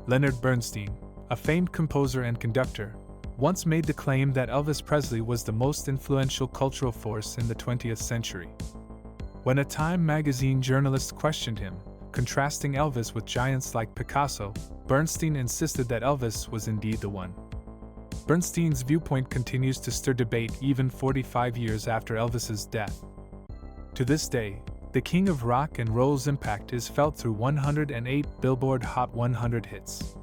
Leonard Bernstein, a famed composer and conductor, once made the claim that Elvis Presley was the most influential cultural force in the 20th century. When a Time magazine journalist questioned him, contrasting Elvis with giants like Picasso, Bernstein insisted that Elvis was indeed the one. Bernstein's viewpoint continues to stir debate even 45 years after Elvis's death. To this day, the king of rock and roll's impact is felt through 108 Billboard Hot 100 hits.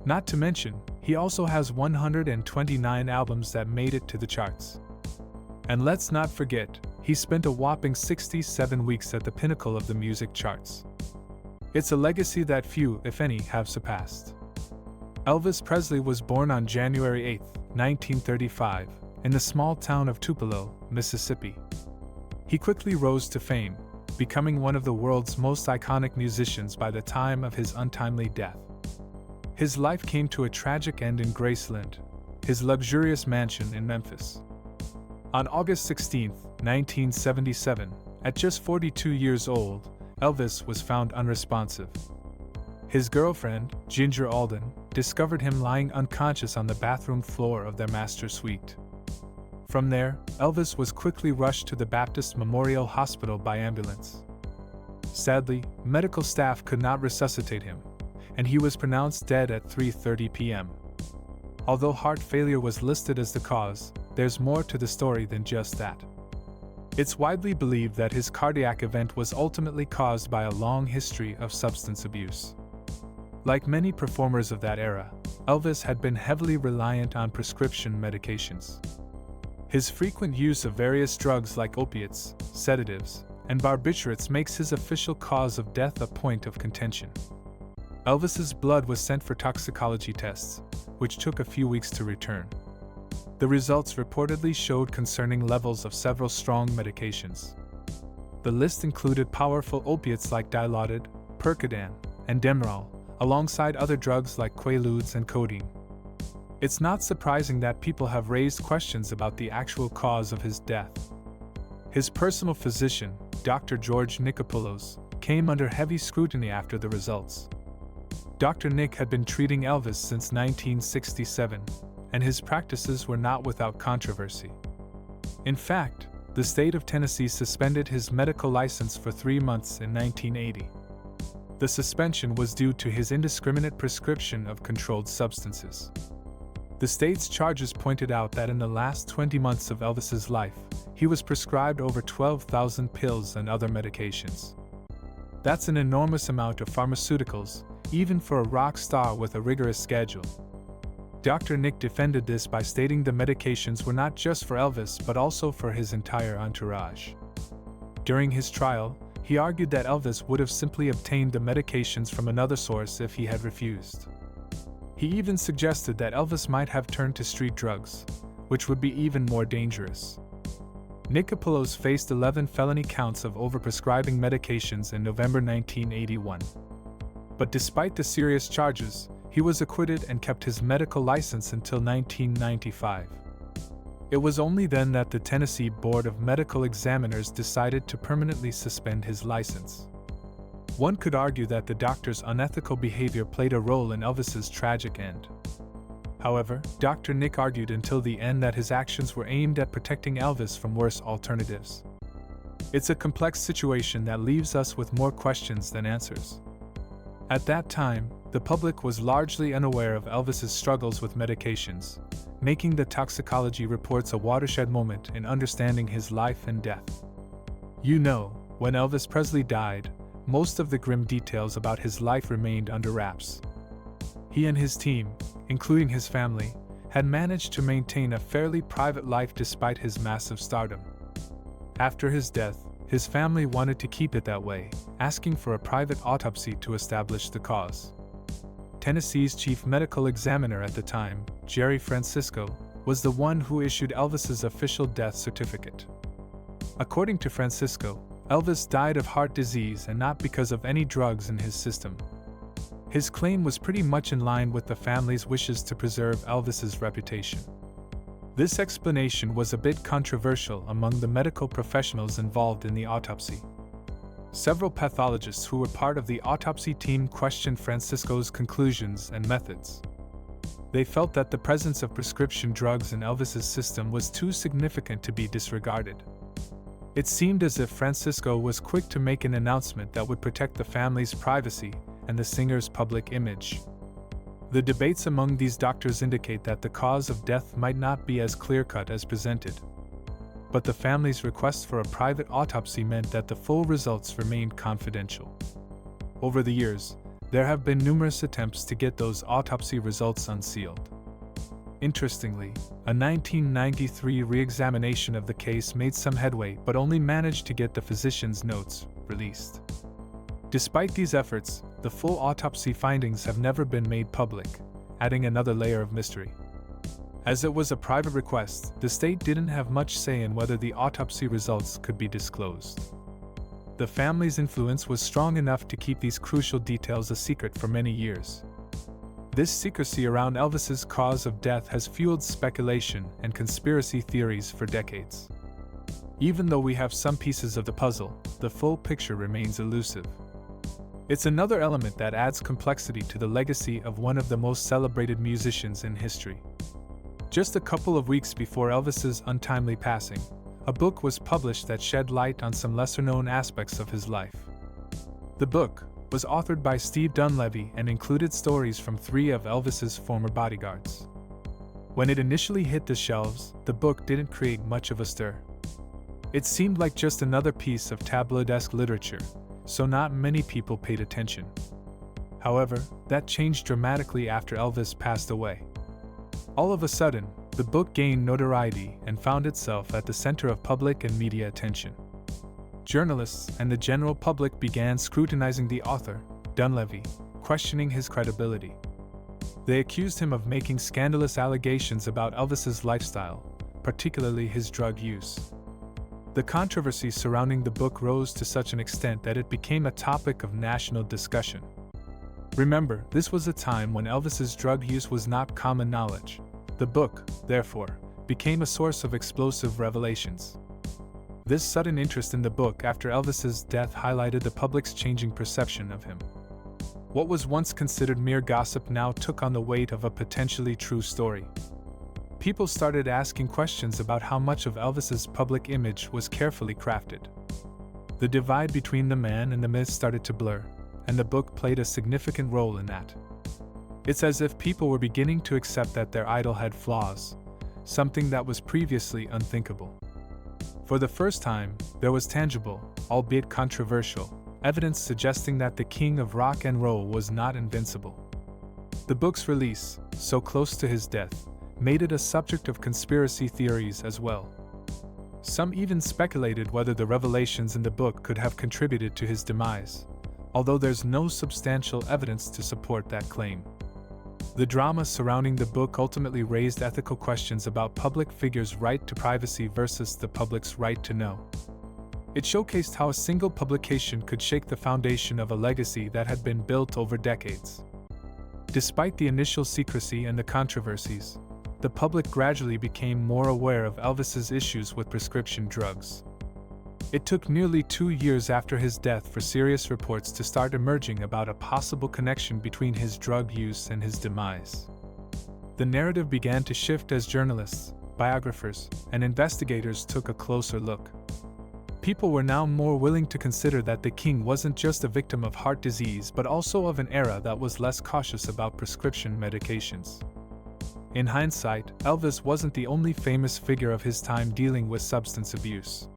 Not to mention, he also has 129 albums that made it to the charts. And let's not forget, he spent a whopping 67 weeks at the pinnacle of the music charts. It's a legacy that few, if any, have surpassed. Elvis Presley was born on January 8, 1935, in the small town of Tupelo, Mississippi. He quickly rose to fame, becoming one of the world's most iconic musicians by the time of his untimely death. His life came to a tragic end in Graceland, his luxurious mansion in Memphis. On August 16, 1977, at just 42 years old, Elvis was found unresponsive. His girlfriend, Ginger Alden, discovered him lying unconscious on the bathroom floor of their master suite. From there, Elvis was quickly rushed to the Baptist Memorial Hospital by ambulance. Sadly, medical staff could not resuscitate him, and he was pronounced dead at 3:30 p.m. Although heart failure was listed as the cause, there's more to the story than just that. It's widely believed that his cardiac event was ultimately caused by a long history of substance abuse. Like many performers of that era, Elvis had been heavily reliant on prescription medications. His frequent use of various drugs like opiates, sedatives, and barbiturates makes his official cause of death a point of contention. Elvis's blood was sent for toxicology tests, which took a few weeks to return. The results reportedly showed concerning levels of several strong medications. The list included powerful opiates like Dilaudid, Percodan, and Demerol, alongside other drugs like Quaaludes and codeine. It's not surprising that people have raised questions about the actual cause of his death. His personal physician, Dr. George Nichopoulos, came under heavy scrutiny after the results. Dr. Nick had been treating Elvis since 1967, and his practices were not without controversy. In fact, the state of Tennessee suspended his medical license for 3 months in 1980. The suspension was due to his indiscriminate prescription of controlled substances. The state's charges pointed out that in the last 20 months of Elvis's life, he was prescribed over 12,000 pills and other medications. That's an enormous amount of pharmaceuticals, even for a rock star with a rigorous schedule. Dr. Nick defended this by stating the medications were not just for Elvis but also for his entire entourage. During his trial, he argued that Elvis would have simply obtained the medications from another source if he had refused. He even suggested that Elvis might have turned to street drugs, which would be even more dangerous. Nichopoulos faced 11 felony counts of overprescribing medications in November 1981. But despite the serious charges, he was acquitted and kept his medical license until 1995. It was only then that the Tennessee Board of Medical Examiners decided to permanently suspend his license. One could argue that the doctor's unethical behavior played a role in Elvis's tragic end. However, Dr. Nick argued until the end that his actions were aimed at protecting Elvis from worse alternatives. It's a complex situation that leaves us with more questions than answers. At that time, the public was largely unaware of Elvis's struggles with medications, making the toxicology reports a watershed moment in understanding his life and death. When Elvis Presley died, most of the grim details about his life remained under wraps. He and his team, including his family, had managed to maintain a fairly private life despite his massive stardom. After his death, his family wanted to keep it that way, asking for a private autopsy to establish the cause. Tennessee's chief medical examiner at the time, Jerry Francisco, was the one who issued Elvis's official death certificate. According to Francisco, Elvis died of heart disease and not because of any drugs in his system. His claim was pretty much in line with the family's wishes to preserve Elvis's reputation. This explanation was a bit controversial among the medical professionals involved in the autopsy. Several pathologists who were part of the autopsy team questioned Francisco's conclusions and methods. They felt that the presence of prescription drugs in Elvis's system was too significant to be disregarded. It seemed as if Francisco was quick to make an announcement that would protect the family's privacy and the singer's public image. The debates among these doctors indicate that the cause of death might not be as clear-cut as presented. But the family's request for a private autopsy meant that the full results remained confidential. Over the years, there have been numerous attempts to get those autopsy results unsealed. Interestingly, a 1993 re-examination of the case made some headway but only managed to get the physician's notes released. Despite these efforts, the full autopsy findings have never been made public, adding another layer of mystery. As it was a private request, the state didn't have much say in whether the autopsy results could be disclosed. The family's influence was strong enough to keep these crucial details a secret for many years. This secrecy around Elvis's cause of death has fueled speculation and conspiracy theories for decades. Even though we have some pieces of the puzzle, the full picture remains elusive. It's another element that adds complexity to the legacy of one of the most celebrated musicians in history. Just a couple of weeks before Elvis's untimely passing, a book was published that shed light on some lesser-known aspects of his life. The book was authored by Steve Dunleavy and included stories from 3 of Elvis's former bodyguards. When it initially hit the shelves, the book didn't create much of a stir. It seemed like just another piece of tabloid-esque literature, so not many people paid attention. However, that changed dramatically after Elvis passed away. All of a sudden, the book gained notoriety and found itself at the center of public and media attention. Journalists and the general public began scrutinizing the author, Dunleavy, questioning his credibility. They accused him of making scandalous allegations about Elvis's lifestyle, particularly his drug use. The controversy surrounding the book rose to such an extent that it became a topic of national discussion. Remember, this was a time when Elvis's drug use was not common knowledge. The book, therefore, became a source of explosive revelations. This sudden interest in the book after Elvis's death highlighted the public's changing perception of him. What was once considered mere gossip now took on the weight of a potentially true story. People started asking questions about how much of Elvis's public image was carefully crafted. The divide between the man and the myth started to blur, and the book played a significant role in that. It's as if people were beginning to accept that their idol had flaws, something that was previously unthinkable. For the first time, there was tangible, albeit controversial, evidence suggesting that the king of rock and roll was not invincible. The book's release, so close to his death, made it a subject of conspiracy theories as well. Some even speculated whether the revelations in the book could have contributed to his demise, although there's no substantial evidence to support that claim. The drama surrounding the book ultimately raised ethical questions about public figures' right to privacy versus the public's right to know. It showcased how a single publication could shake the foundation of a legacy that had been built over decades. Despite the initial secrecy and the controversies, the public gradually became more aware of Elvis's issues with prescription drugs. It took nearly 2 years after his death for serious reports to start emerging about a possible connection between his drug use and his demise. The narrative began to shift as journalists, biographers, and investigators took a closer look. People were now more willing to consider that the king wasn't just a victim of heart disease but also of an era that was less cautious about prescription medications. In hindsight, Elvis wasn't the only famous figure of his time dealing with substance abuse.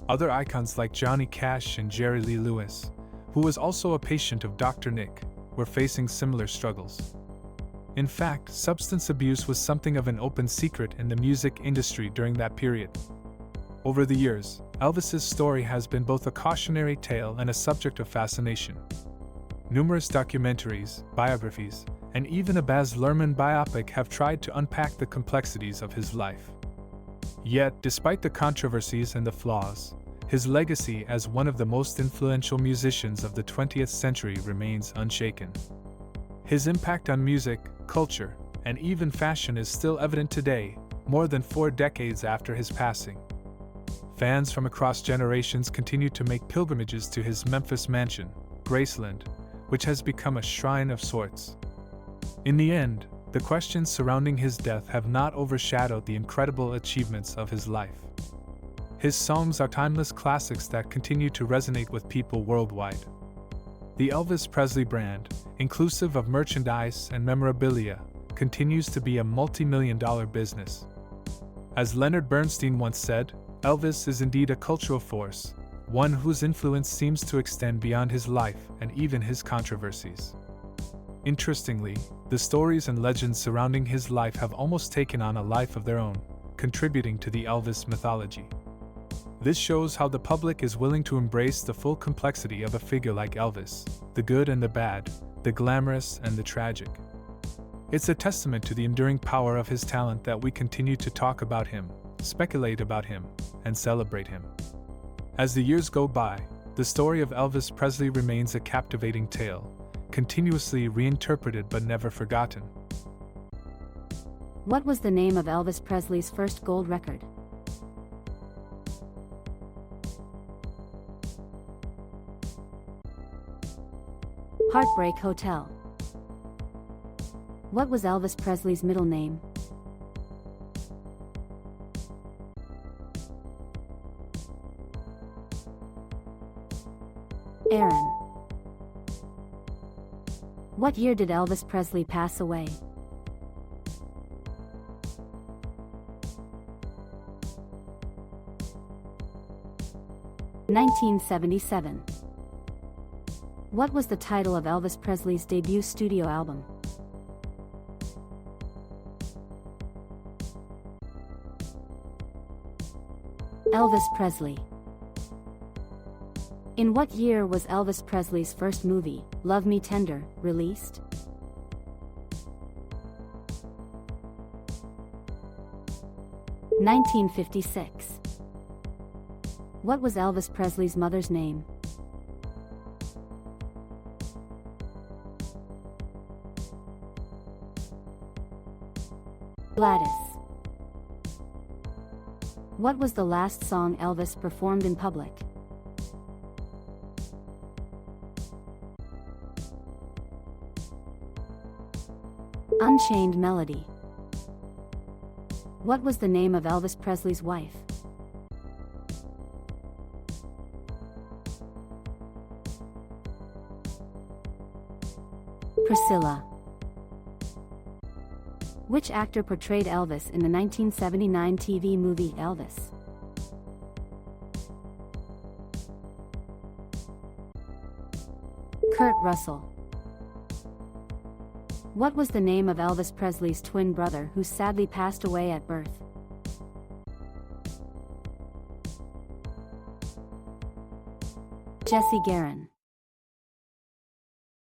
Other icons like Johnny Cash and Jerry Lee Lewis, who was also a patient of Dr. Nick, were facing similar struggles. In fact, substance abuse was something of an open secret in the music industry during that period. Over the years, Elvis's story has been both a cautionary tale and a subject of fascination. Numerous documentaries, biographies, and even a Baz Luhrmann biopic have tried to unpack the complexities of his life. Yet, despite the controversies and the flaws, his legacy as one of the most influential musicians of the 20th century remains unshaken. His impact on music, culture, and even fashion is still evident today, more than 4 decades after his passing. Fans from across generations continue to make pilgrimages to his Memphis mansion, Graceland, which has become a shrine of sorts. In the end, the questions surrounding his death have not overshadowed the incredible achievements of his life. His songs are timeless classics that continue to resonate with people worldwide. The Elvis Presley brand, inclusive of merchandise and memorabilia, continues to be a multi-million-dollar business. As Leonard Bernstein once said, Elvis is indeed a cultural force, one whose influence seems to extend beyond his life and even his controversies. Interestingly, the stories and legends surrounding his life have almost taken on a life of their own, contributing to the Elvis mythology. This shows how the public is willing to embrace the full complexity of a figure like Elvis, the good and the bad, the glamorous and the tragic. It's a testament to the enduring power of his talent that we continue to talk about him, speculate about him, and celebrate him. As the years go by, the story of Elvis Presley remains a captivating tale, continuously reinterpreted but never forgotten. What was the name of Elvis Presley's first gold record? Heartbreak Hotel. What was Elvis Presley's middle name? Aaron. What year did Elvis Presley pass away? (1977). What was the title of Elvis Presley's debut studio album? Elvis Presley. In what year was Elvis Presley's first movie, Love Me Tender, released? (1956). What was Elvis Presley's mother's name? Gladys. What was the last song Elvis performed in public? Unchained Melody. What was the name of Elvis Presley's wife? Priscilla. Which actor portrayed Elvis in the 1979 TV movie Elvis? Kurt Russell. What was the name of Elvis Presley's twin brother who sadly passed away at birth? Jesse Garon.